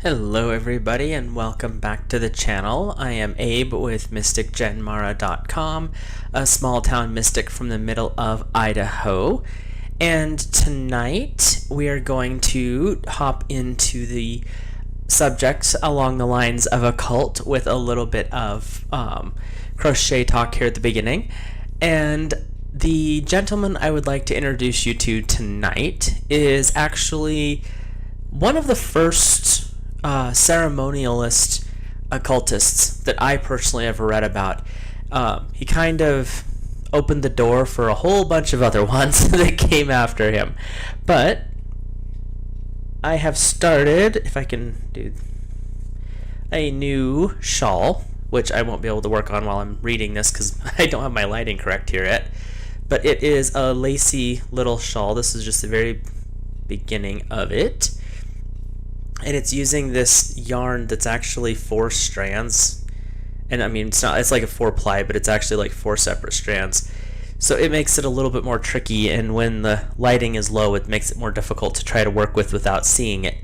Hello everybody and welcome back to the channel. I am Abe with MysticGenMara.com, a small town mystic from the middle of Idaho. And tonight we are going to hop into the subjects along the lines of occult with a little bit of crochet talk here at the beginning. And the gentleman I would like to introduce you to tonight is actually one of the first ceremonialist occultists that I personally ever read about. He kind of opened the door for a whole bunch of other ones that came after him. But I have started, if I can do a new shawl, which I won't be able to work on while I'm reading this because I don't have my lighting correct here yet. But it is a lacy little shawl. This is just the very beginning of it. And it's using this yarn that's actually 4 strands. And I mean, it's like a 4-ply, but it's actually like 4 separate strands. So it makes it a little bit more tricky, and when the lighting is low, it makes it more difficult to try to work with without seeing it.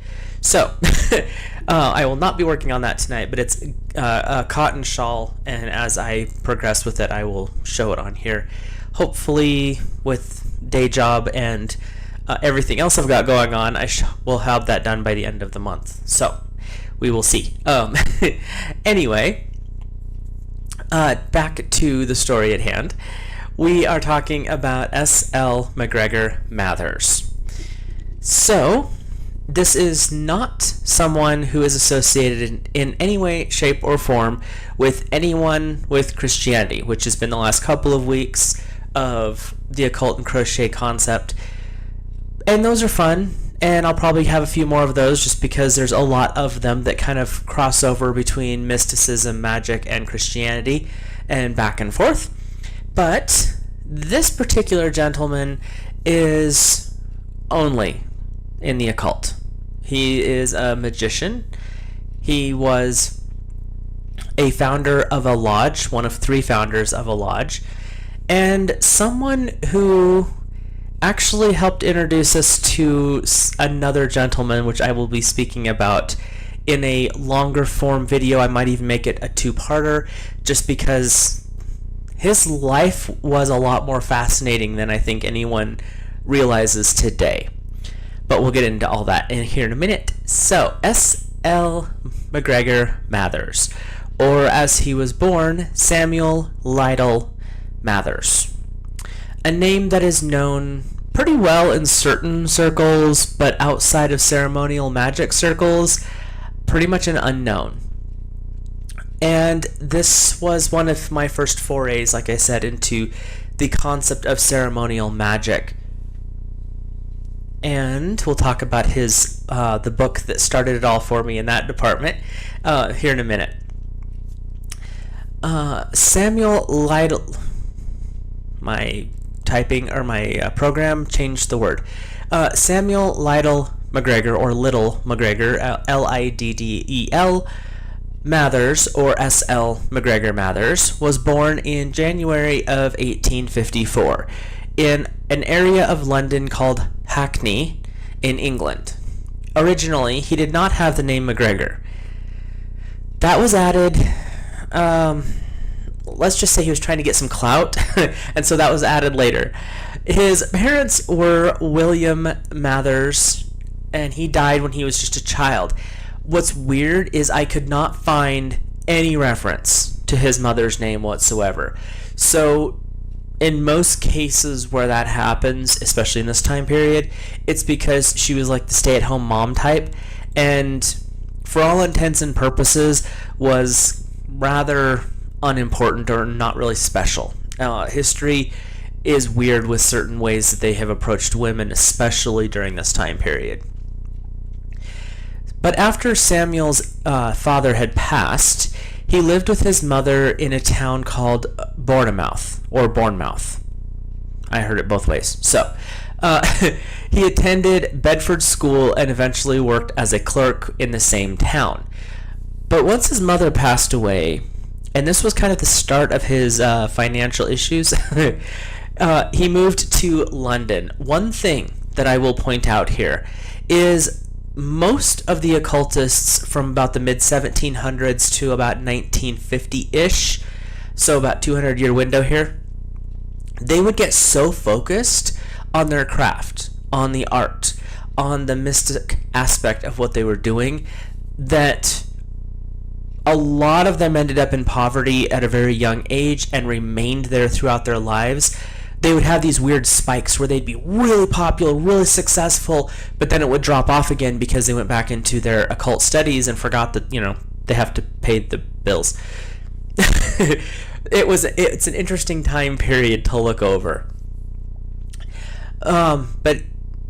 So I will not be working on that tonight, but it's a cotton shawl, and as I progress with it, I will show it on here. Hopefully with day job and everything else I've got going on, I will have that done by the end of the month. So we will see. Anyway, back to the story at hand. We are talking about S.L. MacGregor Mathers. So this is not someone who is associated in any way, shape, or form with anyone with Christianity, which has been the last couple of weeks of the occult and crochet concept. And those are fun, and I'll probably have a few more of those just because there's a lot of them that kind of cross over between mysticism, magic, and Christianity, and back and forth. But this particular gentleman is only in the occult. He is a magician. He was a founder of a lodge, one of 3 founders of a lodge, and someone who actually helped introduce us to another gentleman, which I will be speaking about in a longer form video. I might even make it a 2-parter, just because his life was a lot more fascinating than I think anyone realizes today. But we'll get into all that here in a minute. So, S.L. MacGregor Mathers, or as he was born, Samuel Lytle Mathers. A name that is known pretty well in certain circles, but outside of ceremonial magic circles, pretty much an unknown. And this was one of my first forays, like I said, into the concept of ceremonial magic. And we'll talk about his the book that started it all for me in that department here in a minute. Samuel Lytle, my program changed the word. Samuel Lytle MacGregor, or Little MacGregor, Liddel Mathers, or S.L. MacGregor Mathers, was born in January of 1854 in an area of London called Hackney in England. Originally, he did not have the name MacGregor. That was added, let's just say he was trying to get some clout, and so that was added later. His parents were William Mathers, and he died when he was just a child. What's weird is I could not find any reference to his mother's name whatsoever. So in most cases where that happens, especially in this time period, it's because she was like the stay-at-home mom type, and for all intents and purposes was rather unimportant or not really special. History is weird with certain ways that they have approached women, especially during this time period. But after Samuel's father had passed, he lived with his mother in a town called Bournemouth, or Bournemouth. I heard it both ways. So, he attended Bedford School and eventually worked as a clerk in the same town. But once his mother passed away, and this was kind of the start of his financial issues, he moved to London. One thing that I will point out here is most of the occultists from about the mid-1700s to about 1950-ish, so about 200-year window here, they would get so focused on their craft, on the art, on the mystic aspect of what they were doing, that a lot of them ended up in poverty at a very young age and remained there throughout their lives. They would have these weird spikes where they'd be really popular, really successful, but then it would drop off again because they went back into their occult studies and forgot that, they have to pay the bills. It's an interesting time period to look over. But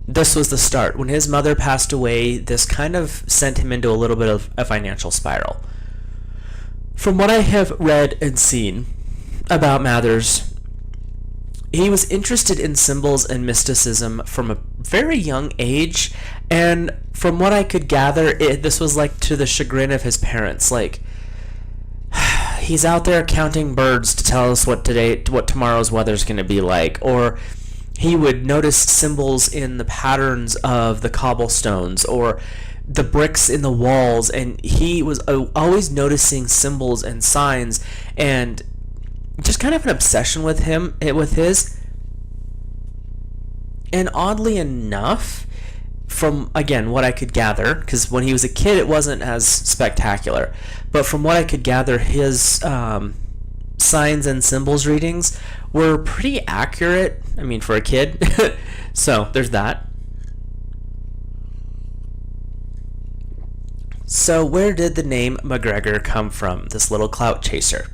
this was the start. When his mother passed away, this kind of sent him into a little bit of a financial spiral. From what I have read and seen about Mathers, he was interested in symbols and mysticism from a very young age, and from what I could gather, this was like to the chagrin of his parents. Like, he's out there counting birds to tell us what tomorrow's weather's going to be like, or he would notice symbols in the patterns of the cobblestones or the bricks in the walls, and he was always noticing symbols and signs, and just kind of an obsession with his. And oddly enough, from, again, what I could gather, because when he was a kid it wasn't as spectacular, but from what I could gather, his signs and symbols readings were pretty accurate, for a kid. So there's that. So where did the name MacGregor come from, this little clout chaser?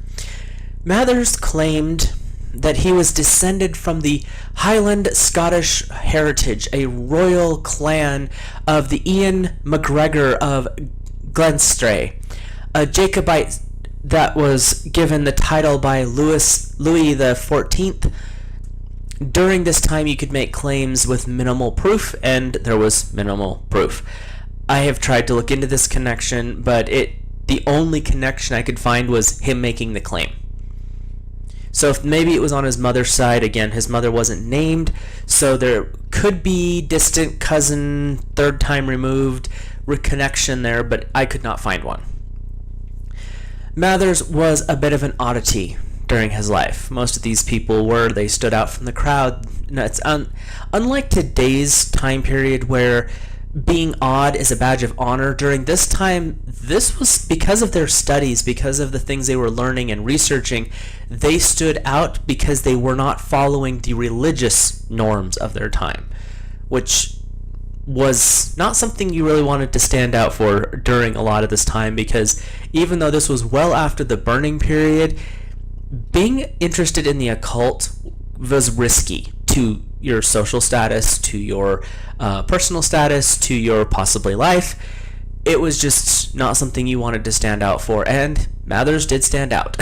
Mathers claimed that he was descended from the Highland Scottish heritage, a royal clan of the Ian MacGregor of Glenstray, a Jacobite that was given the title by Louis XIV. During this time, you could make claims with minimal proof, and there was minimal proof. I have tried to look into this connection, but the only connection I could find was him making the claim. So if maybe it was on his mother's side. Again, his mother wasn't named, so there could be distant cousin, third time removed connection there, but I could not find one. Mathers was a bit of an oddity during his life. Most of these people they stood out from the crowd. It's unlike today's time period where being odd is a badge of honor. During this time, this was because of their studies, because of the things they were learning and researching. They stood out because they were not following the religious norms of their time, which was not something you really wanted to stand out for during a lot of this time, because even though this was well after the burning period, being interested in the occult was risky to your social status, to your personal status, to your possibly life. It was just not something you wanted to stand out for, and Mathers did stand out.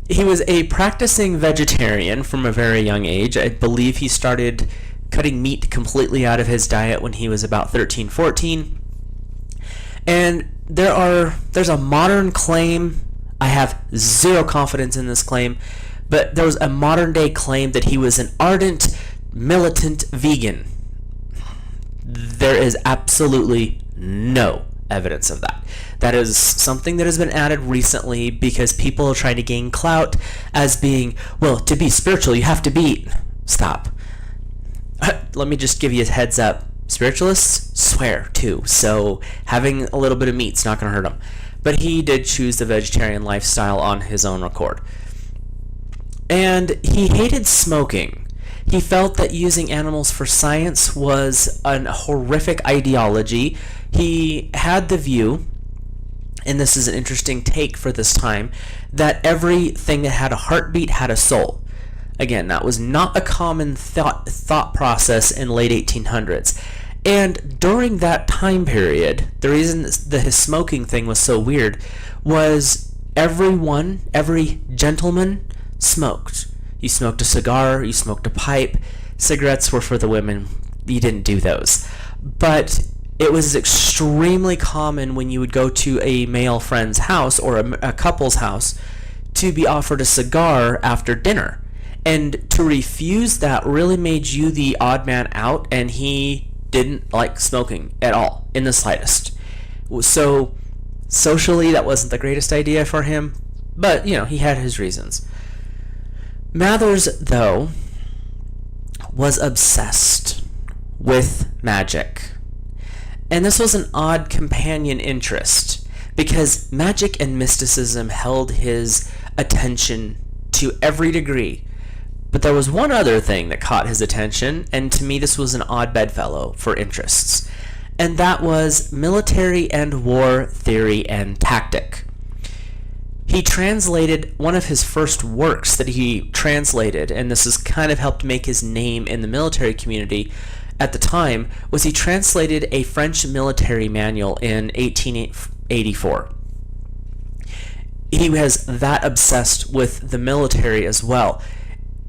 He was a practicing vegetarian from a very young age. I believe he started cutting meat completely out of his diet when he was about 13, 14. And there's a modern claim. I have zero confidence in this claim, but there was a modern day claim that he was an ardent, militant vegan. There is absolutely no evidence of that. That is something that has been added recently because people are trying to gain clout as being, well, to be spiritual, you have to be... Stop. Let me just give you a heads up. Spiritualists swear too, so having a little bit of meat's not going to hurt them. But he did choose the vegetarian lifestyle on his own accord. And he hated smoking. He felt that using animals for science was a horrific ideology. He had the view, and this is an interesting take for this time, that everything that had a heartbeat had a soul. Again, that was not a common thought process in late 1800s. And during that time period, the reason his smoking thing was so weird was every gentleman smoked. You smoked a cigar, you smoked a pipe. Cigarettes were for the women. You didn't do those. But it was extremely common when you would go to a male friend's house or a couple's house to be offered a cigar after dinner. And to refuse that really made you the odd man out, and he didn't like smoking at all, in the slightest. So socially, that wasn't the greatest idea for him, but, he had his reasons. Mathers, though, was obsessed with magic. And this was an odd companion interest, because magic and mysticism held his attention to every degree. But there was one other thing that caught his attention, and to me this was an odd bedfellow for interests, and that was military and war theory and tactic. He translated one of his first works that he translated, and this has kind of helped make his name in the military community at the time, was he translated a French military manual in 1884. He was that obsessed with the military as well.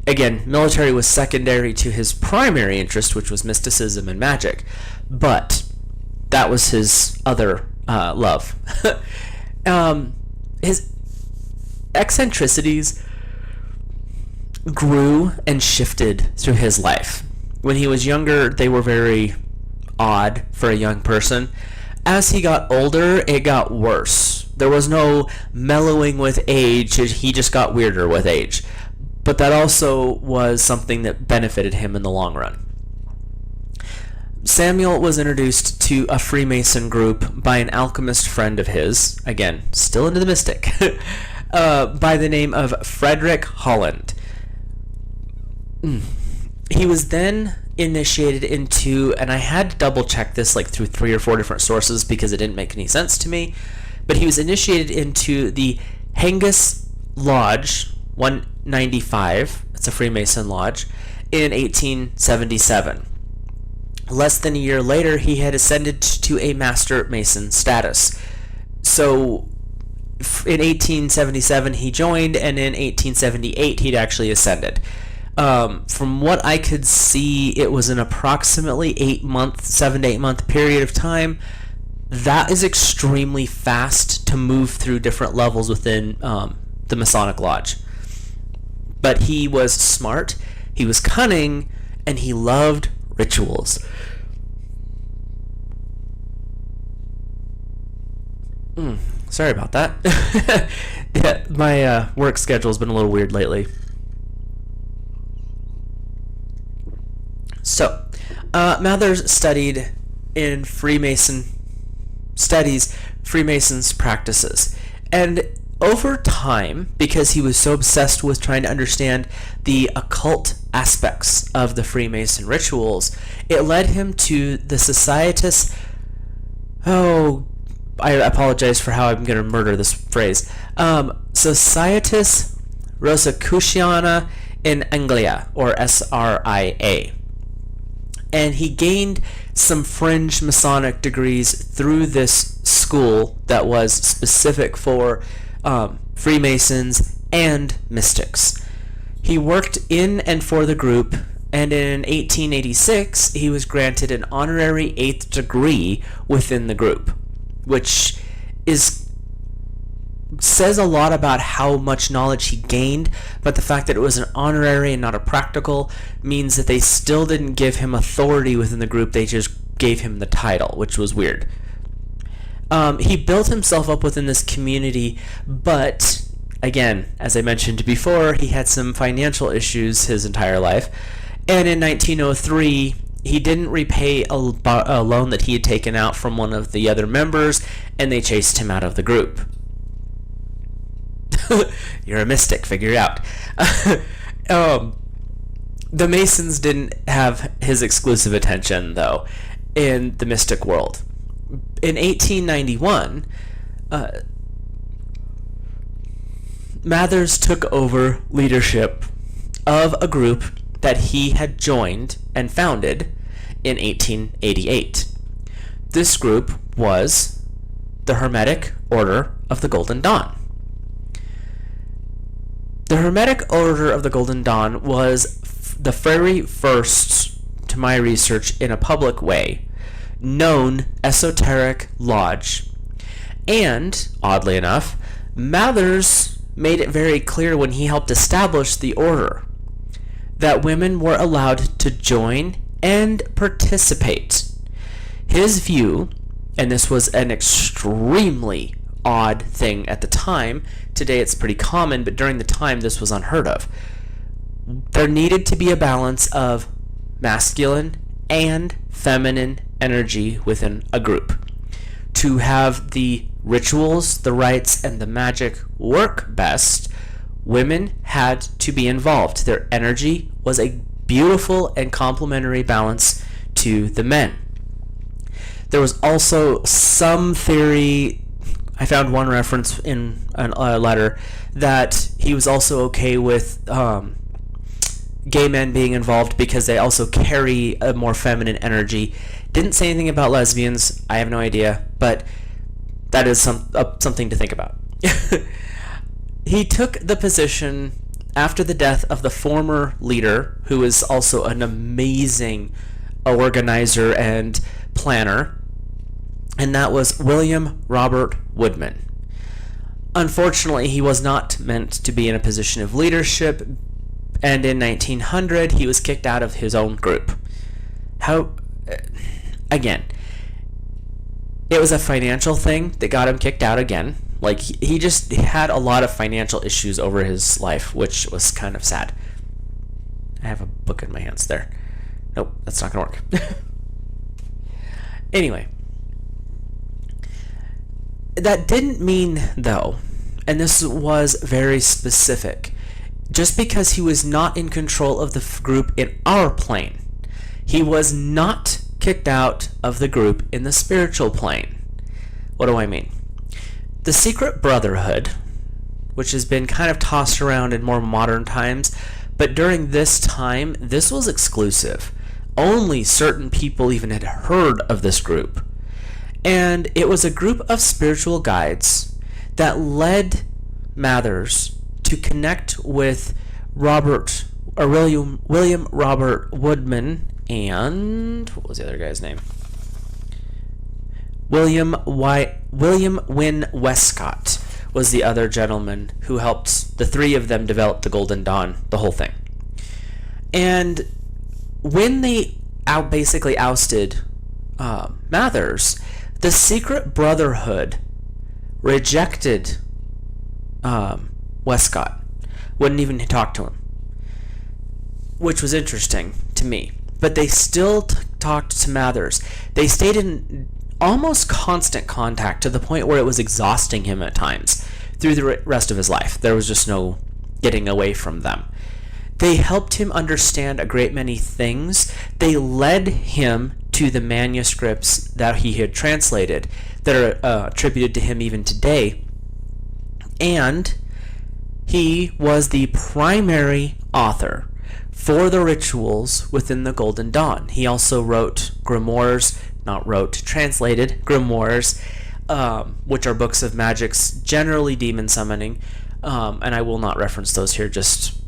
Again, military was secondary to his primary interest, which was mysticism and magic, but that was his other love. His eccentricities grew and shifted through his life. When he was younger, they were very odd for a young person. As he got older, it got worse. There was no mellowing with age. He just got weirder with age. But that also was something that benefited him in the long run. Samuel was introduced to a Freemason group by an alchemist friend of his, again, still into the mystic, by the name of Frederick Holland. He was then initiated into, and I had to double check this through 3 or 4 different sources because it didn't make any sense to me, but he was initiated into the Hengist Lodge 195, it's a Freemason lodge, in 1877. Less than a year later, he had ascended to a Master Mason status. So in 1877 he joined, and in 1878 he'd actually ascended. From what I could see, it was an approximately 7 to 8 month period of time. That is extremely fast to move through different levels within the Masonic Lodge. But he was smart, he was cunning, and he loved rituals. Sorry about that. Yeah, my work schedule's been a little weird lately. So, Mathers studied in Freemason's practices. And over time, because he was so obsessed with trying to understand the occult aspects of the Freemason rituals, it led him to the Societas... I apologize for how I'm going to murder this phrase. Societas Rosicruciana in Anglia, or SRIA. And he gained some fringe Masonic degrees through this school that was specific for Freemasons and mystics. He worked in and for the group, and in 1886 he was granted an honorary 8th degree within the group, which says a lot about how much knowledge he gained, but the fact that it was an honorary and not a practical means that they still didn't give him authority within the group, they just gave him the title, which was weird. He built himself up within this community, but again, as I mentioned before, he had some financial issues his entire life, and in 1903 he didn't repay a loan that he had taken out from one of the other members, and they chased him out of the group. You're a mystic, figure it out. The Masons didn't have his exclusive attention, though, in the mystic world. In 1891, Mathers took over leadership of a group that he had joined and founded in 1888. This group was the Hermetic Order of the Golden Dawn. The Hermetic Order of the Golden Dawn was the very first, to my research, in a public way, known esoteric lodge. And, oddly enough, Mathers made it very clear when he helped establish the order that women were allowed to join and participate His view, and this was an extremely odd thing at the time, today it's pretty common, but during the time this was unheard of. There needed to be a balance of masculine and feminine energy within a group. To have the rituals, the rites, and the magic work best, women had to be involved. Their energy was a beautiful and complementary balance to the men. There was also some theory, I found one reference in a letter, that he was also okay with gay men being involved because they also carry a more feminine energy. Didn't say anything about lesbians. I have no idea, but that is something to think about. He took the position after the death of the former leader, who was also an amazing organizer and planner, and that was William Robert Woodman. Unfortunately, he was not meant to be in a position of leadership, and in 1900 he was kicked out of his own group. Again, it was a financial thing that got him kicked out again. Like, he just had a lot of financial issues over his life, which was kind of sad. I have a book in my hands there. Nope, that's not gonna work. Anyway, that didn't mean, though, and this was very specific, just because he was not in control of the group in our plane, he was not kicked out of the group in the spiritual plane. What do I mean? The secret brotherhood, which has been kind of tossed around in more modern times, but during this time, this was exclusive. Only certain people even had heard of this group. And it was a group of spiritual guides that led Mathers to connect with William Robert Woodman and what was the other guy's name? William Wynne Westcott was the other gentleman who helped the three of them develop the Golden Dawn, the whole thing. And when they basically ousted Mathers, the secret brotherhood rejected Westcott, wouldn't even talk to him, which was interesting to me. But they still talked to Mathers. They stayed in almost constant contact to the point where it was exhausting him at times through the rest of his life. There was just no getting away from them. They helped him understand a great many things. They led him to the manuscripts that he had translated that are attributed to him even today. And he was the primary author for the rituals within the Golden Dawn. He also wrote grimoires, translated grimoires, which are books of magics, generally demon summoning, and I will not reference those here just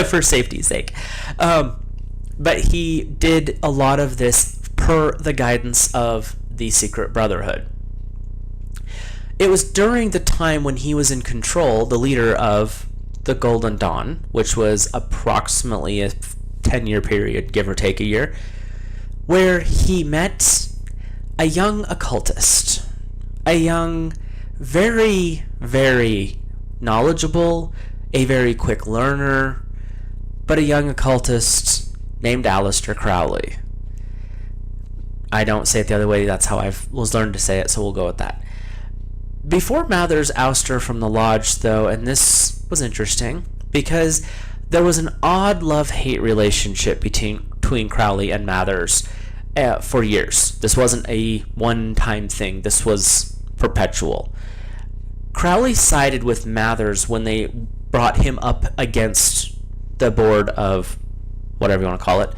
for safety's sake. But he did a lot of this per the guidance of the Secret Brotherhood. It was during the time when he was in control, the leader of the Golden Dawn, which was approximately a 10-year period, give or take a year, where he met a young occultist, a young, very, very knowledgeable, a very quick learner, but a young occultist named Aleister Crowley. I don't say it the other way, that's how I was learned to say it, so we'll go with that. Before Mathers' ouster from the lodge, though, and this was interesting, because there was an odd love-hate relationship between Crowley and Mathers for years. This wasn't a one-time thing. This was perpetual. Crowley sided with Mathers when they brought him up against the board of, whatever you want to call it,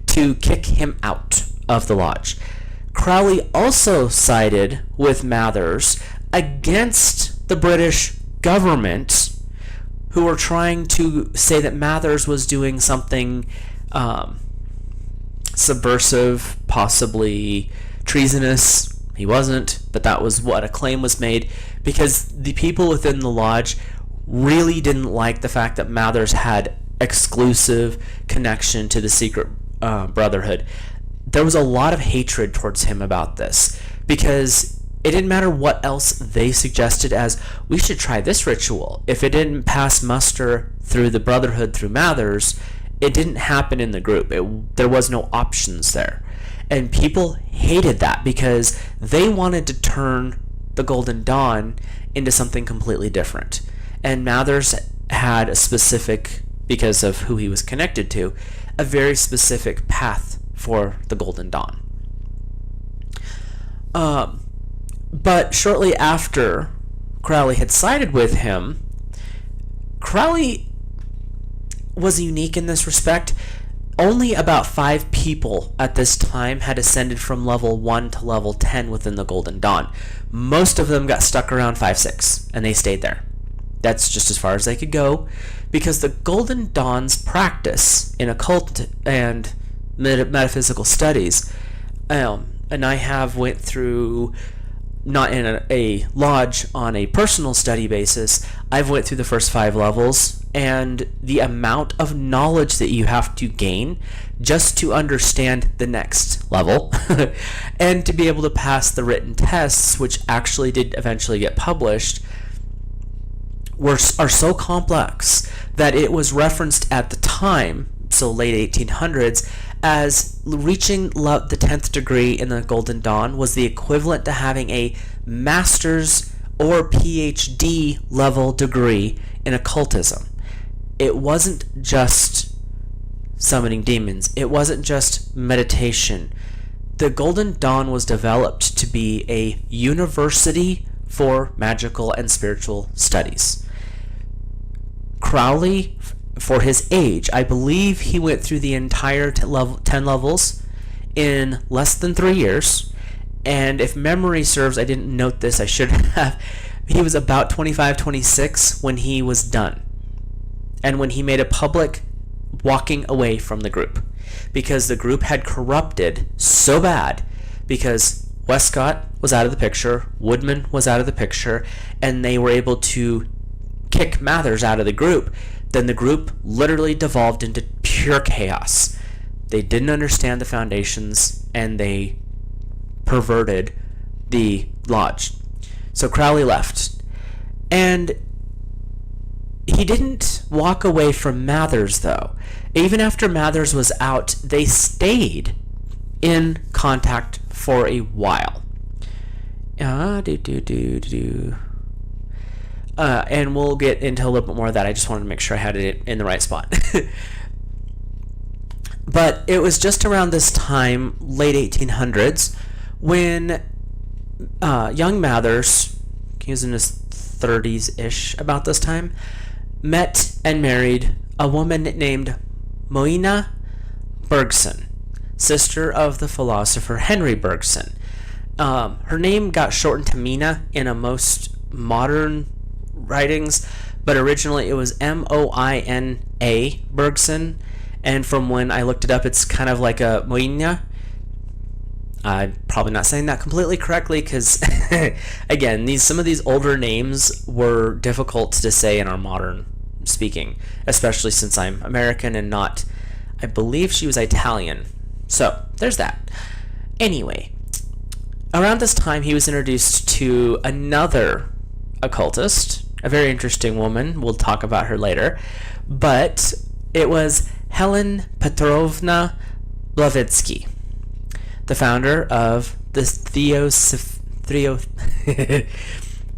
to kick him out of the lodge. Crowley also sided with Mathers against the British government, who were trying to say that Mathers was doing something subversive, possibly treasonous. He wasn't, but that was what a claim was made, because the people within the lodge really didn't like the fact that Mathers had exclusive connection to the secret brotherhood. there was a lot of hatred towards him about this, because it didn't matter what else they suggested as, we should try this ritual. If it didn't pass muster through the Brotherhood, through Mathers, it didn't happen in the group. There was no options there. And people hated that because they wanted to turn the Golden Dawn into something completely different. And Mathers had a specific, because of who he was connected to, a very specific path for the Golden Dawn. But shortly after Crowley had sided with him, Crowley was unique in this respect. Only about 5 people at this time had ascended from level 1 to level 10 within the Golden Dawn. Most of them got stuck around 5-6, and they stayed there. That's just as far as they could go, because the Golden Dawn's practice in occult and metaphysical studies, and I have went through, not in a lodge on a personal study basis, I've went through the first 5 levels, and the amount of knowledge that you have to gain just to understand the next level and to be able to pass the written tests, which actually did eventually get published, are so complex that it was referenced at the time, so late 1800s, as reaching the 10th degree in the Golden Dawn was the equivalent to having a master's or PhD level degree in occultism. It wasn't just summoning demons. It wasn't just meditation. The Golden Dawn was developed to be a university for magical and spiritual studies. Crowley, for his age, I believe he went through the entire 10 levels in less than 3 years. And if memory serves, I didn't note this, I should have. He was about 25, 26 when he was done. And when he made a public walking away from the group, because the group had corrupted so bad, because Westcott was out of the picture, Woodman was out of the picture, and they were able to kick Mathers out of the group, then the group literally devolved into pure chaos. They didn't understand the foundations, and they perverted the lodge. So Crowley left. And he didn't walk away from Mathers, though. Even after Mathers was out, they stayed in contact for a while. And we'll get into a little bit more of that. I just wanted to make sure I had it in the right spot. But it was just around this time, late 1800s, when young Mathers, he was in his 30s-ish about this time, met and married a woman named Moina Bergson, sister of the philosopher Henry Bergson. Her name got shortened to Mina in a most modern writings, but originally it was Moina Bergson, and from when I looked it up, it's kind of like a Moina. I'm probably not saying that completely correctly because, again, some of these older names were difficult to say in our modern speaking, especially since I'm American and not, I believe she was Italian. So, there's that. Anyway, around this time he was introduced to another occultist, a very interesting woman. We'll talk about her later. But it was Helen Petrovna Blavatsky, the founder of the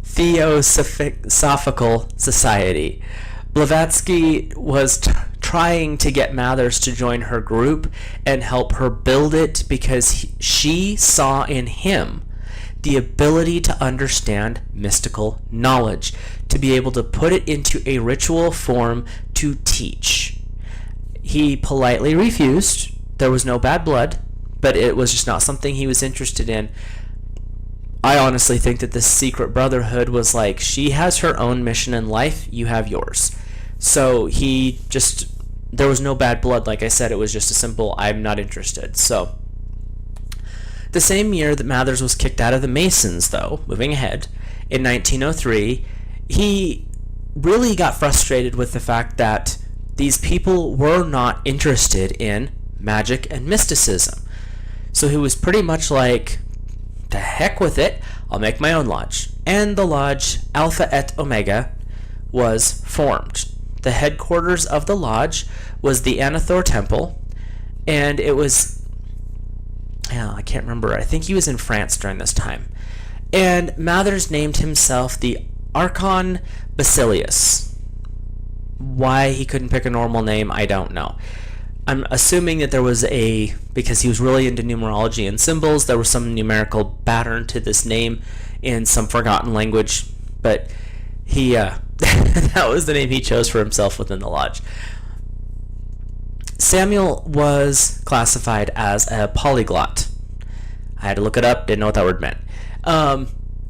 Theosophical Society. Blavatsky was trying to get Mathers to join her group and help her build it because she saw in him the ability to understand mystical knowledge, to be able to put it into a ritual form to teach. He politely refused. There was no bad blood, but it was just not something he was interested in. I honestly think that this secret brotherhood was like, she has her own mission in life, you have yours. So there was no bad blood. Like I said, it was just a simple, I'm not interested. So the same year that Mathers was kicked out of the Masons, though, moving ahead, in 1903, he really got frustrated with the fact that these people were not interested in magic and mysticism. So he was pretty much like, to heck with it, I'll make my own lodge. And the lodge Alpha et Omega was formed. The headquarters of the lodge was the Anathor Temple, and it was, I can't remember, I think he was in France during this time. And Mathers named himself the Archon Basilius. Why he couldn't pick a normal name, I don't know. I'm assuming that there was because he was really into numerology and symbols, there was some numerical pattern to this name in some forgotten language, but he, that was the name he chose for himself within the lodge. Samuel was classified as a polyglot. I had to look it up, didn't know what that word meant.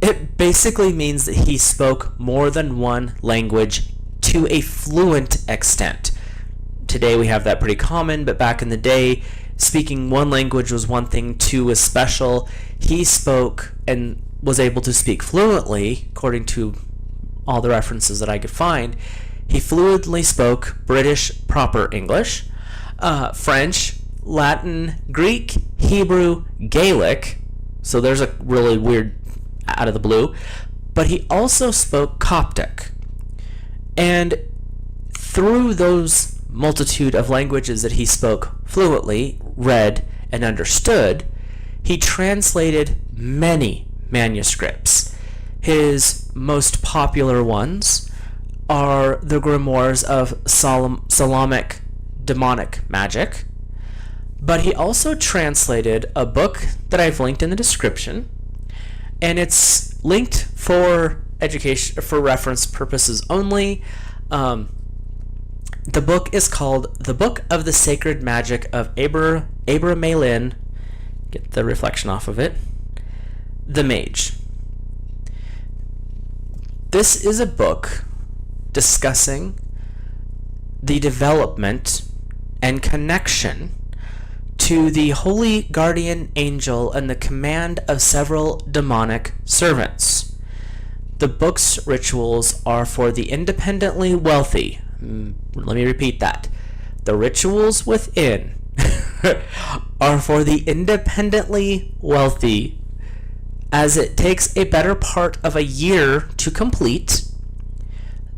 It basically means that he spoke more than one language to a fluent extent. Today we have that pretty common, but back in the day, speaking one language was one thing, two was special. He spoke and was able to speak fluently, according to all the references that I could find. He fluently spoke British proper English, French, Latin, Greek, Hebrew, Gaelic, so there's a really weird out of the blue, but he also spoke Coptic. And through those multitude of languages that he spoke fluently, read, and understood, he translated many manuscripts. His most popular ones are the grimoires of Solomonic demonic magic, but he also translated a book that I've linked in the description, and it's linked for education, for reference purposes only. The book is called The Book of the Sacred Magic of Abramelin, get the reflection off of it, the Mage. This is a book discussing the development and connection to the holy guardian angel and the command of several demonic servants. The book's rituals are for the independently wealthy. Let me repeat that. The rituals within are for the independently wealthy, as it takes a better part of a year to complete.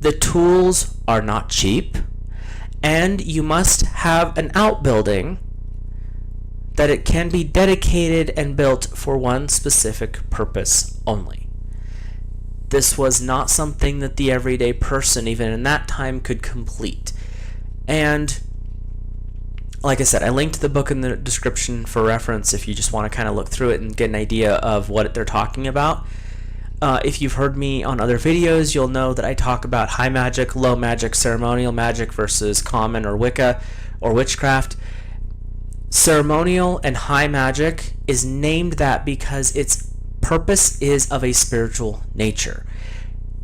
The tools are not cheap, and you must have an outbuilding that it can be dedicated and built for one specific purpose only. This was not something that the everyday person, even in that time, could complete. And like I said, I linked the book in the description for reference if you just want to kind of look through it and get an idea of what they're talking about. If you've heard me on other videos, you'll know that I talk about high magic, low magic, ceremonial magic versus common or Wicca or witchcraft. Ceremonial and high magic is named that because its purpose is of a spiritual nature.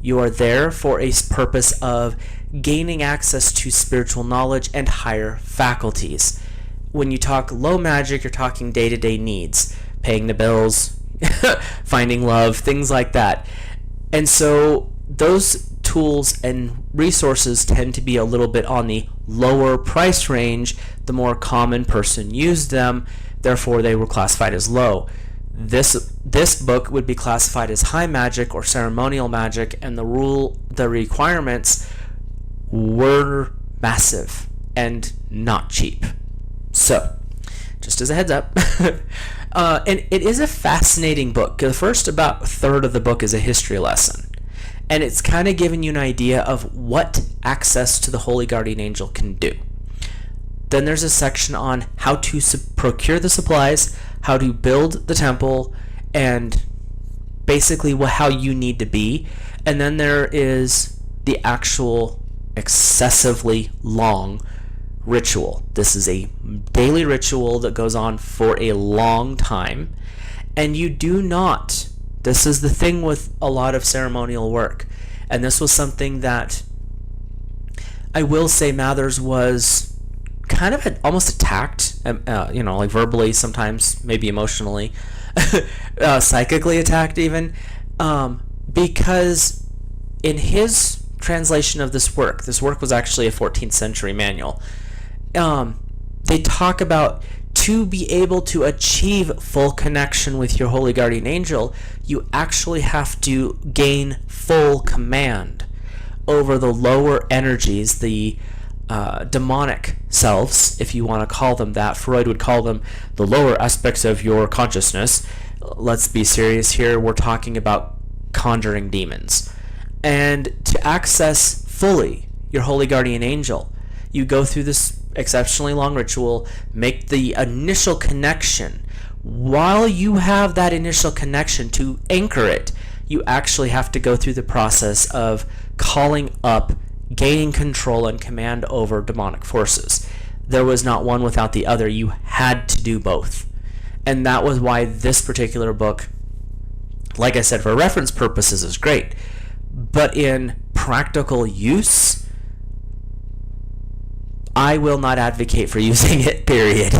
You are there for a purpose of gaining access to spiritual knowledge and higher faculties. When you talk low magic, you're talking day-to-day needs, paying the bills, finding love, things like that. And so those tools and resources tend to be a little bit on the lower price range. The more common person used them, therefore they were classified as low. This book would be classified as high magic or ceremonial magic, and the requirements were massive and not cheap. So, just as a heads up. And it is a fascinating book. The first about a third of the book is a history lesson. And it's kind of giving you an idea of what access to the Holy Guardian Angel can do. Then there's a section on how to procure the supplies, how to build the temple, and basically how you need to be. And then there is the actual excessively long ritual. This is a daily ritual that goes on for a long time. And you do not, this is the thing with a lot of ceremonial work, and this was something that I will say Mathers was kind of almost attacked, like verbally, sometimes maybe emotionally, psychically attacked even, because in his translation of this work was actually a 14th century manual. They talk about to be able to achieve full connection with your holy guardian angel, you actually have to gain full command over the lower energies, the demonic selves, if you want to call them that. Freud would call them the lower aspects of your consciousness. Let's be serious here. We're talking about conjuring demons. And to access fully your holy guardian angel, you go through this exceptionally long ritual, make the initial connection. While you have that initial connection to anchor it, you actually have to go through the process of calling up, gaining control and command over demonic forces. There was not one without the other. You had to do both. And that was why this particular book, like I said, for reference purposes is great. But in practical use, I will not advocate for using it, period.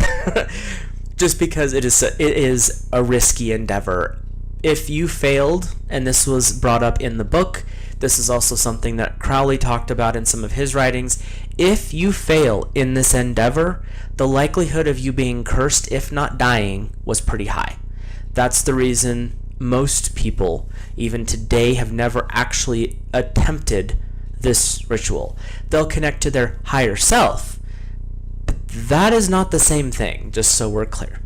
Just because it is a risky endeavor. If you failed, and this was brought up in the book, this is also something that Crowley talked about in some of his writings. If you fail in this endeavor, the likelihood of you being cursed, if not dying, was pretty high. That's the reason most people, even today, have never actually attempted this ritual. They'll connect to their higher self, but that is not the same thing, just so we're clear.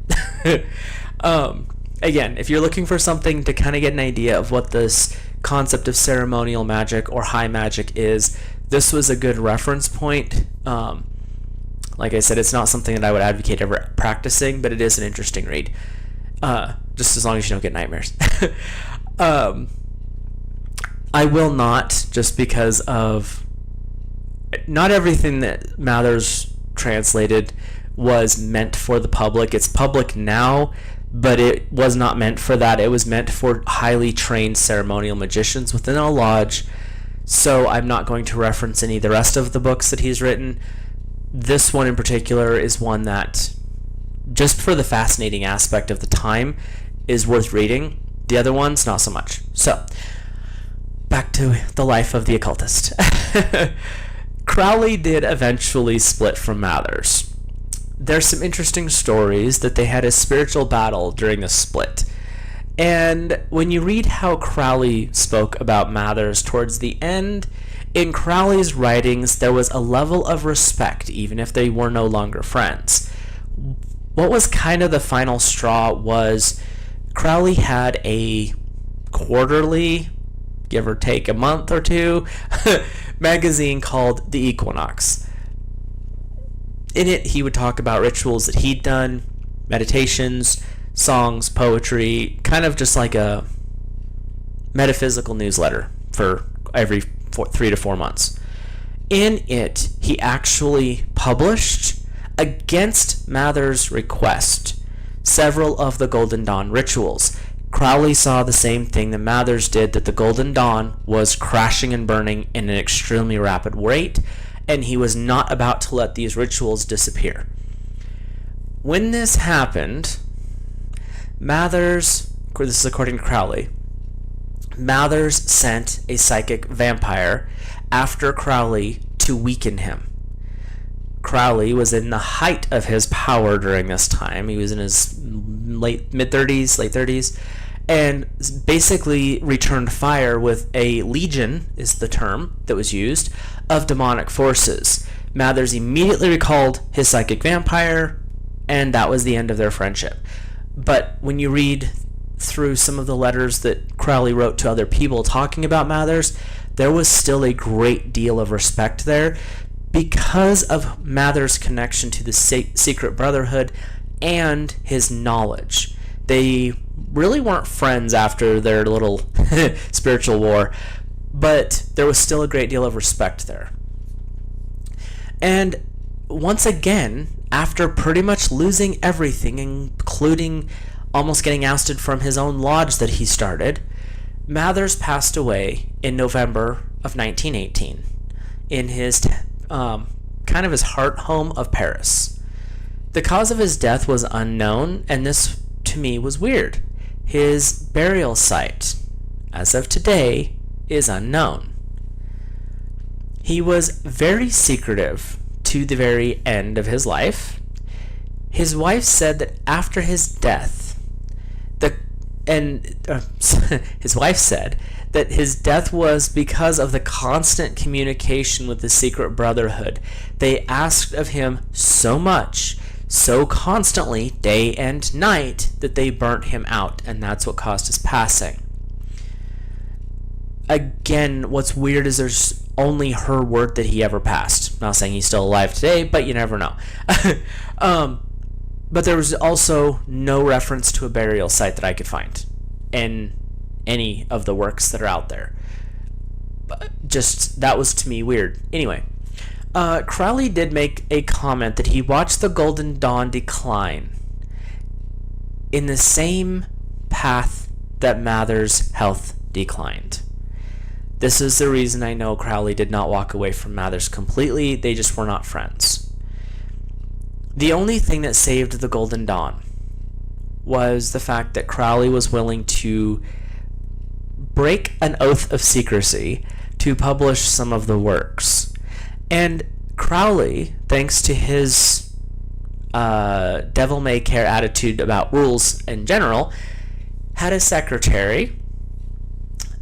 Again, if you're looking for something to kind of get an idea of what this concept of ceremonial magic or high magic is, this was a good reference point. Like I said, it's not something that I would advocate ever practicing, but it is an interesting read. Just as long as you don't get nightmares. I will not, just because of not everything that Mathers translated was meant for the public. It's public now, but it was not meant for that. It was meant for highly trained ceremonial magicians within a lodge. So I'm not going to reference any of the rest of the books that he's written. This one in particular is one that, just for the fascinating aspect of the time, is worth reading. The other ones, not so much. So, back to the life of the occultist. Crowley did eventually split from Mathers. There's some interesting stories that they had a spiritual battle during the split. And when you read how Crowley spoke about Mathers towards the end, in Crowley's writings, there was a level of respect, even if they were no longer friends. What was kind of the final straw was Crowley had a quarterly, give or take a month or two, magazine called The Equinox. In it, he would talk about rituals that he'd done, meditations, songs, poetry, kind of just like a metaphysical newsletter for every 3 to 4 months. In it, he actually published, against Mathers' request, several of the Golden Dawn rituals. Crowley saw the same thing that Mathers did, that the Golden Dawn was crashing and burning in an extremely rapid rate, and he was not about to let these rituals disappear. When this happened, Mathers, this is according to Crowley, Mathers sent a psychic vampire after Crowley to weaken him. Crowley was in the height of his power during this time. He was in his mid-30s, late 30s, and basically returned fire with a legion, is the term that was used, of demonic forces. Mathers immediately recalled his psychic vampire, and that was the end of their friendship. But when you read through some of the letters that Crowley wrote to other people talking about Mathers, there was still a great deal of respect there because of Mathers' connection to the secret brotherhood and his knowledge. They really weren't friends after their little spiritual war, but there was still a great deal of respect there. And once again, after pretty much losing everything, including almost getting ousted from his own lodge that he started, Mathers passed away in November of 1918 in his kind of his heart home of Paris. The cause of his death was unknown, and this to me was weird. His burial site, as of today, is unknown. He was very secretive to the very end of his life. His wife said that after his death, his wife said that his death was because of the constant communication with the secret brotherhood. They asked of him so much, so constantly, day and night, that they burnt him out, and that's what caused his passing. Again, what's weird is there's only her word that he ever passed. Not saying he's still alive today, but you never know. But there was also no reference to a burial site that I could find in any of the works that are out there. Just, that was to me weird. Anyway, Crowley did make a comment that he watched the Golden Dawn decline in the same path that Mathers' health declined. This is the reason I know Crowley did not walk away from Mathers completely. They just were not friends. The only thing that saved the Golden Dawn was the fact that Crowley was willing to break an oath of secrecy to publish some of the works. And Crowley, thanks to his devil-may-care attitude about rules in general, had a secretary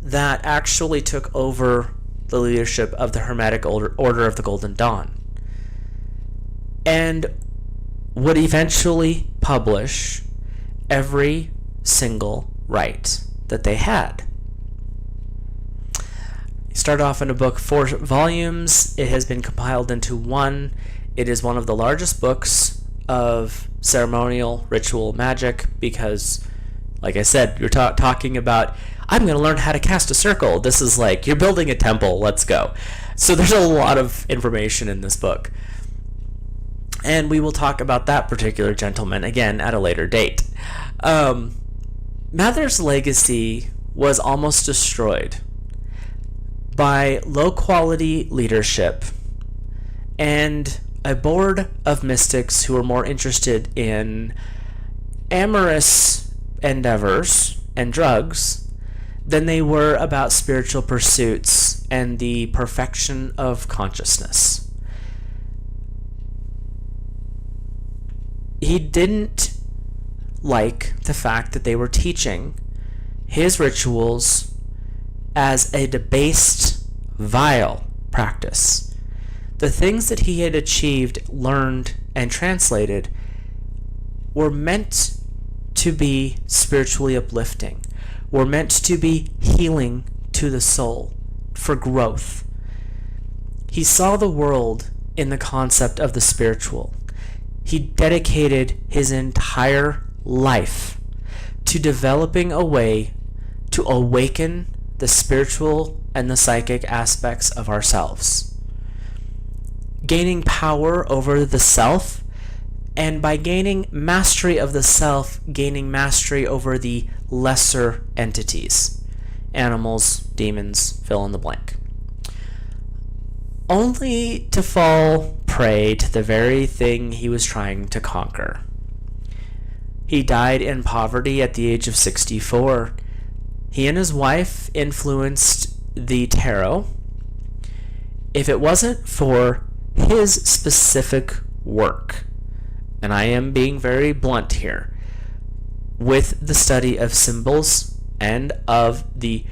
that actually took over the leadership of the Hermetic Order of the Golden Dawn, and would eventually publish every single rite that they had. It started off in a book, 4 volumes. It has been compiled into one. It is one of the largest books of ceremonial ritual magic because, like I said, you're talking about, I'm going to learn how to cast a circle. This is like, you're building a temple, let's go. So there's a lot of information in this book. And we will talk about that particular gentleman again at a later date. Mathers' legacy was almost destroyed by low-quality leadership and a board of mystics who were more interested in amorous endeavors and drugs than they were about spiritual pursuits and the perfection of consciousness. He didn't like the fact that they were teaching his rituals as a debased, vile practice. The things that he had achieved, learned, and translated were meant to be spiritually uplifting, were meant to be healing to the soul, for growth. He saw the world in the concept of the spiritual. He dedicated his entire life to developing a way to awaken the spiritual and the psychic aspects of ourselves, gaining power over the self, and by gaining mastery of the self, gaining mastery over the lesser entities, animals, demons, fill in the blank, only to fall prey to the very thing he was trying to conquer. He died in poverty at the age of 64. He and his wife influenced the tarot. If it wasn't for his specific work, and I am being very blunt here, with the study of symbols and of the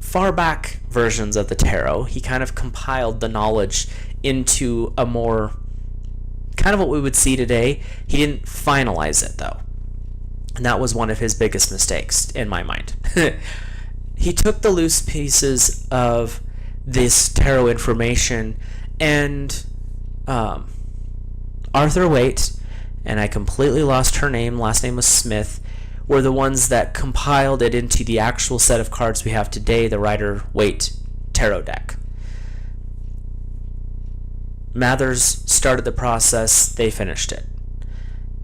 far back versions of the tarot, he kind of compiled the knowledge into a more kind of what we would see today. He didn't finalize it though, and that was one of his biggest mistakes in my mind. He took the loose pieces of this tarot information, and Arthur Waite, and I completely lost her name, last name was Smith, were the ones that compiled it into the actual set of cards we have today, the Rider-Waite tarot deck. Mathers started the process, they finished it.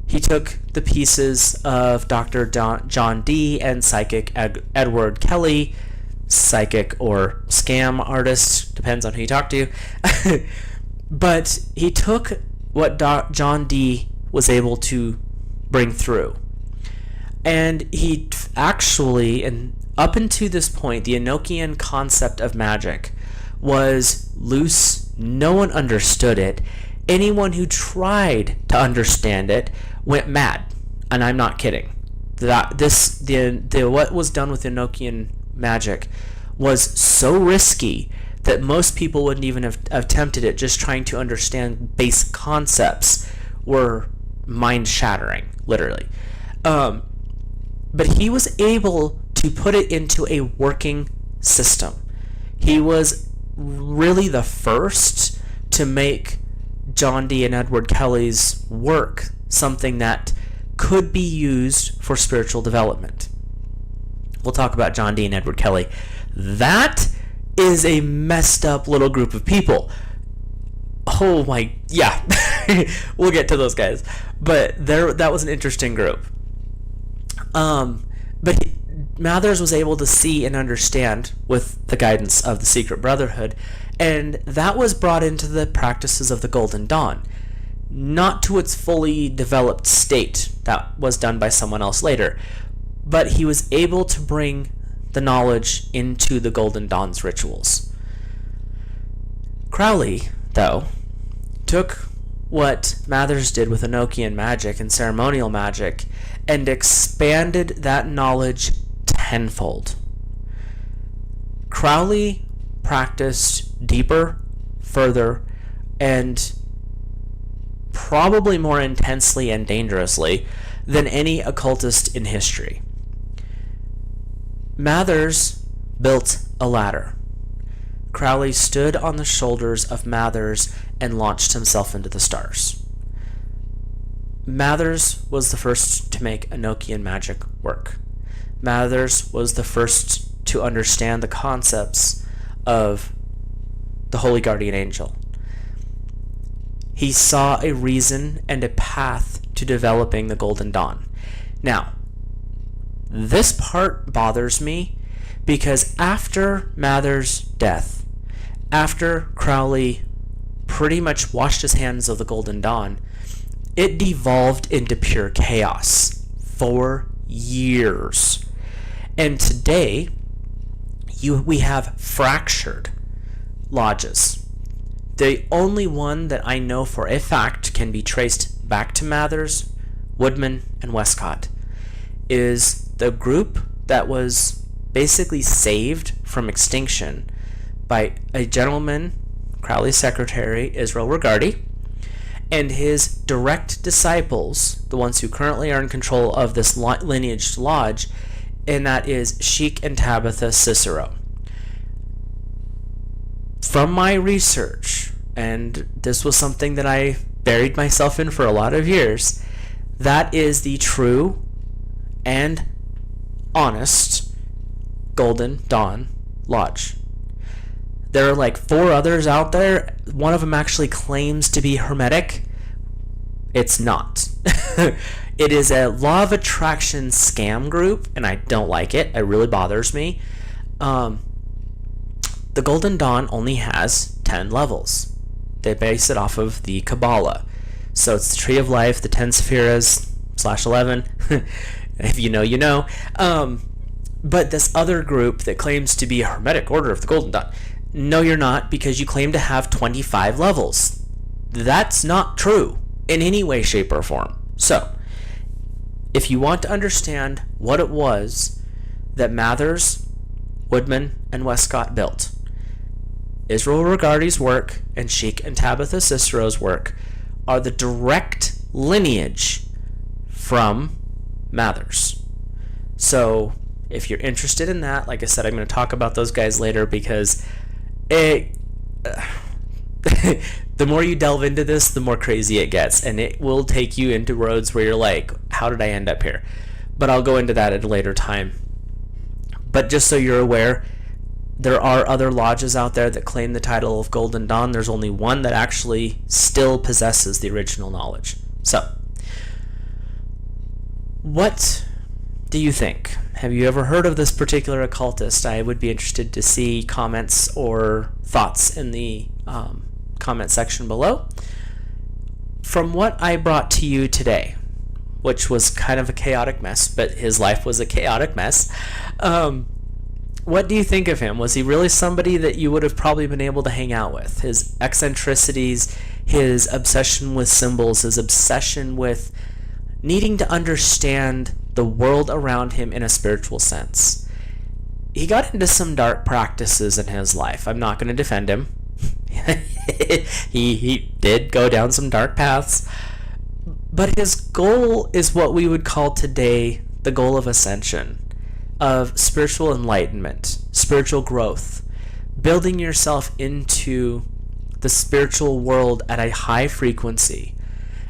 He took the pieces of Dr. John Dee and psychic Edward Kelly, psychic or scam artist, depends on who you talk to, but he took what John Dee was able to bring through. And he actually, and up until this point, the Enochian concept of magic was loose. No one understood it. anyone who tried to understand it went mad, and I'm not kidding. What was done with Enochian magic was so risky that most people wouldn't even have attempted it. Just trying to understand base concepts were mind-shattering, literally. But he was able to put it into a working system. He was really the first to make John Dee and Edward Kelly's work something that could be used for spiritual development. We'll talk about John Dee and Edward Kelly. That is a messed up little group of people. Oh my, yeah. We'll get to those guys. But that was an interesting group. But Mathers was able to see and understand with the guidance of the Secret Brotherhood, and that was brought into the practices of the Golden Dawn. Not to its fully developed state. That was done by someone else later. But he was able to bring the knowledge into the Golden Dawn's rituals. Crowley, though, took what Mathers did with Enochian magic and ceremonial magic and expanded that knowledge tenfold. Crowley practiced deeper, further, and probably more intensely and dangerously than any occultist in history. Mathers built a ladder. Crowley stood on the shoulders of Mathers and launched himself into the stars. Mathers was the first to make Enochian magic work. Mathers was the first to understand the concepts of the Holy Guardian Angel. He saw a reason and a path to developing the Golden Dawn. Now, this part bothers me because after Mathers' death, after Crowley pretty much washed his hands of the Golden Dawn, it devolved into pure chaos for years. And today, we have fractured lodges. The only one that I know for a fact can be traced back to Mathers, Woodman, and Westcott is the group that was basically saved from extinction by a gentleman, Crowley's secretary, Israel Regardie, and his direct disciples, the ones who currently are in control of this lineage lodge, and that is Sheik and Tabitha Cicero. From my research, and this was something that I buried myself in for a lot of years, that is the true and honest Golden Dawn Lodge. There are like 4 others out there. One of them actually claims to be hermetic. It's not. It is a law of attraction scam group, and I don't like it. It really bothers me. The Golden Dawn only has 10 levels. They base it off of the Kabbalah. So it's the Tree of Life, the 10 Sephiras, /11. If you know, you know. But this other group that claims to be a Hermetic Order of the Golden Dawn, no, you're not, because you claim to have 25 levels. That's not true in any way, shape, or form. So, if you want to understand what it was that Mathers, Woodman, and Westcott built, Israel Regardie's work and Sheik and Tabitha Cicero's work are the direct lineage from Mathers. So, if you're interested in that, like I said, I'm going to talk about those guys later because the more you delve into this, the more crazy it gets, and it will take you into roads where you're like, how did I end up here? But I'll go into that at a later time. But just so you're aware, there are other lodges out there that claim the title of Golden Dawn. There's only one that actually still possesses the original knowledge. So, what do you think? Have you ever heard of this particular occultist? I would be interested to see comments or thoughts in the comment section below. From what I brought to you today, which was kind of a chaotic mess, but his life was a chaotic mess, what do you think of him? Was he really somebody that you would have probably been able to hang out with? His eccentricities, his obsession with symbols, his obsession with needing to understand the world around him in a spiritual sense. He got into some dark practices in his life. I'm not going to defend him. he did go down some dark paths, but his goal is what we would call today the goal of ascension, of spiritual enlightenment, spiritual growth, building yourself into the spiritual world at a high frequency,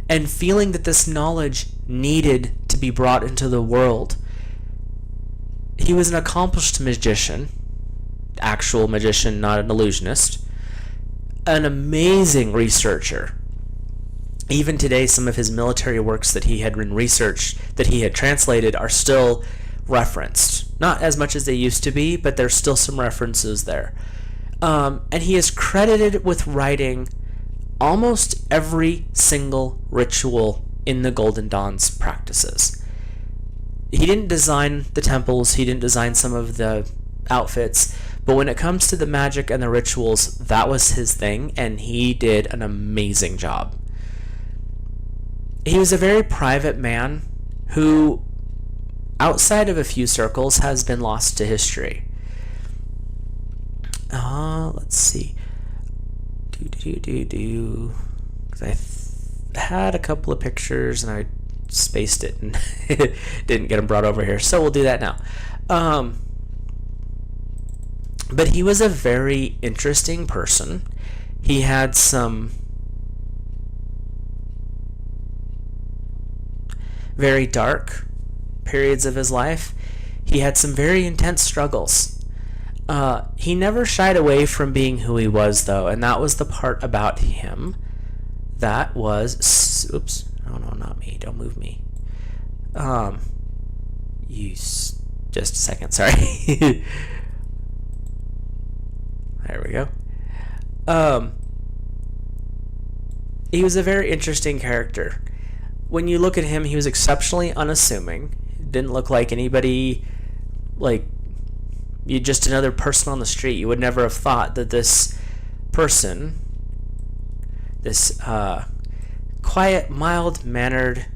and feeling that this knowledge needed to be brought into the world. He was an accomplished magician, actual magician, not an illusionist, an amazing researcher. Even today, some of his military works that he had researched, that he had translated, are still referenced. Not as much as they used to be, but there's still some references there. And he is credited with writing almost every single ritual in the Golden Dawn's practices. He didn't design the temples, he didn't design some of the outfits, but when it comes to the magic and the rituals, that was his thing, and he did an amazing job. He was a very private man who, outside of a few circles, has been lost to history. Let's see. Because I had a couple of pictures and I spaced it and didn't get them brought over here, so we'll do that now. But he was a very interesting person. He had some very dark periods of his life. He had some very intense struggles. He never shied away from being who he was, though, and that was the part about him that was... Oops. Oh, no, not me. Don't move me. Just a second. Sorry. There we go. He was a very interesting character. When you look at him, he was exceptionally unassuming. Didn't look like anybody, like, you just another person on the street. You would never have thought that this person, this quiet, mild-mannered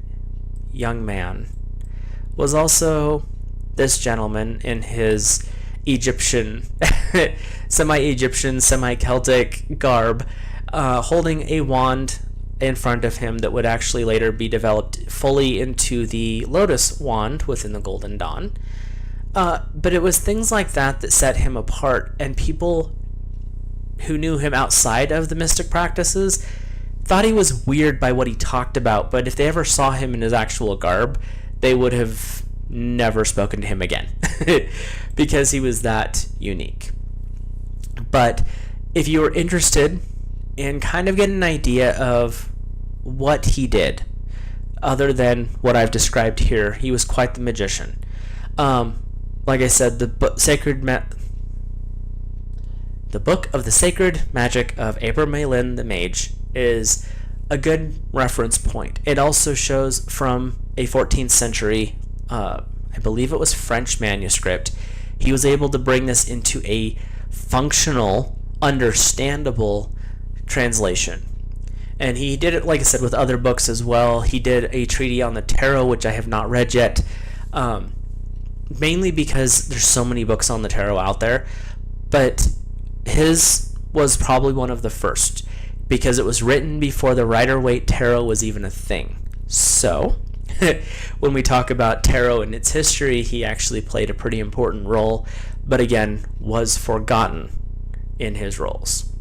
young man, was also this gentleman in his Egyptian, semi-Egyptian, semi-Celtic garb, holding a wand in front of him that would actually later be developed fully into the lotus wand within the Golden Dawn. But it was things like that that set him apart, and people who knew him outside of the mystic practices thought he was weird by what he talked about, but if they ever saw him in his actual garb, they would have never spoken to him again because he was that unique. But if you were interested in kind of getting an idea of what he did, other than what I've described here, he was quite the magician. Like I said, the book of the Sacred Magic of Abramelin the Mage is a good reference point. It also shows from a 14th century, I believe it was French manuscript. He was able to bring this into a functional, understandable translation. And he did it, like I said, with other books as well. He did a treatise on the tarot, which I have not read yet, mainly because there's so many books on the tarot out there. But his was probably one of the first, because it was written before the Rider-Waite tarot was even a thing. So, when we talk about tarot and its history, he actually played a pretty important role, but again, was forgotten in his roles.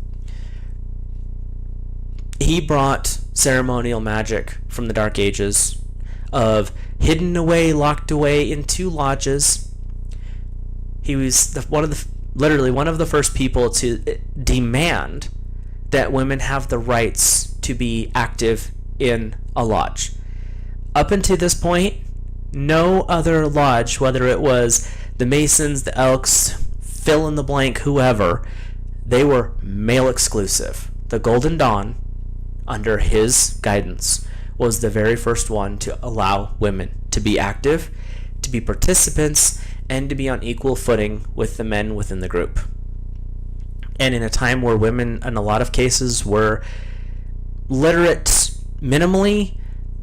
He brought ceremonial magic from the Dark Ages, of hidden away, locked away in 2 lodges. He was literally one of the first people to demand that women have the rights to be active in a lodge. Up until this point, no other lodge, whether it was the Masons, the Elks, fill in the blank, whoever, they were male exclusive. The Golden Dawn, under his guidance, was the very first one to allow women to be active, to be participants, and to be on equal footing with the men within the group. And in a time where women, in a lot of cases, were literate minimally,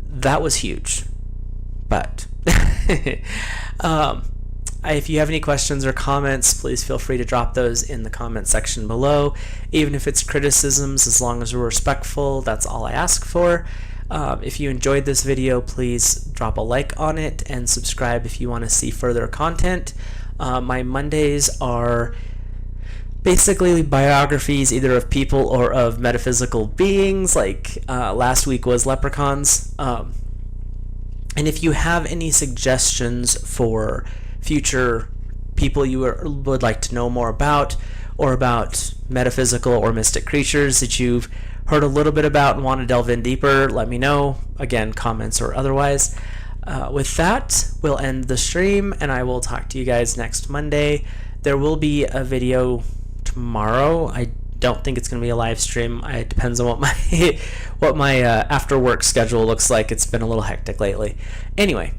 that was huge. But if you have any questions or comments, please feel free to drop those in the comment section below. Even if it's criticisms, as long as we're respectful, that's all I ask for. If you enjoyed this video, please drop a like on it and subscribe if you want to see further content. My Mondays are basically biographies either of people or of metaphysical beings, like last week was leprechauns. And if you have any suggestions for future people you would like to know more about, or about metaphysical or mystic creatures that you've heard a little bit about and want to delve in deeper, let me know. Again, comments or otherwise. With that, we'll end the stream, and I will talk to you guys next Monday. There will be a video tomorrow. I don't think it's going to be a live stream. It depends on what my after work schedule looks like. It's been a little hectic lately. Anyway,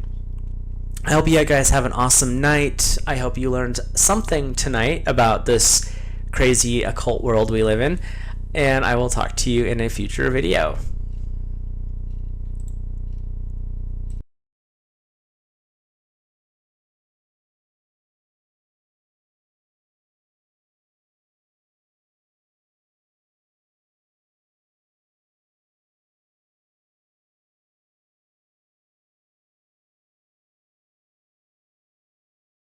I hope you guys have an awesome night. I hope you learned something tonight about this crazy occult world we live in, and I will talk to you in a future video.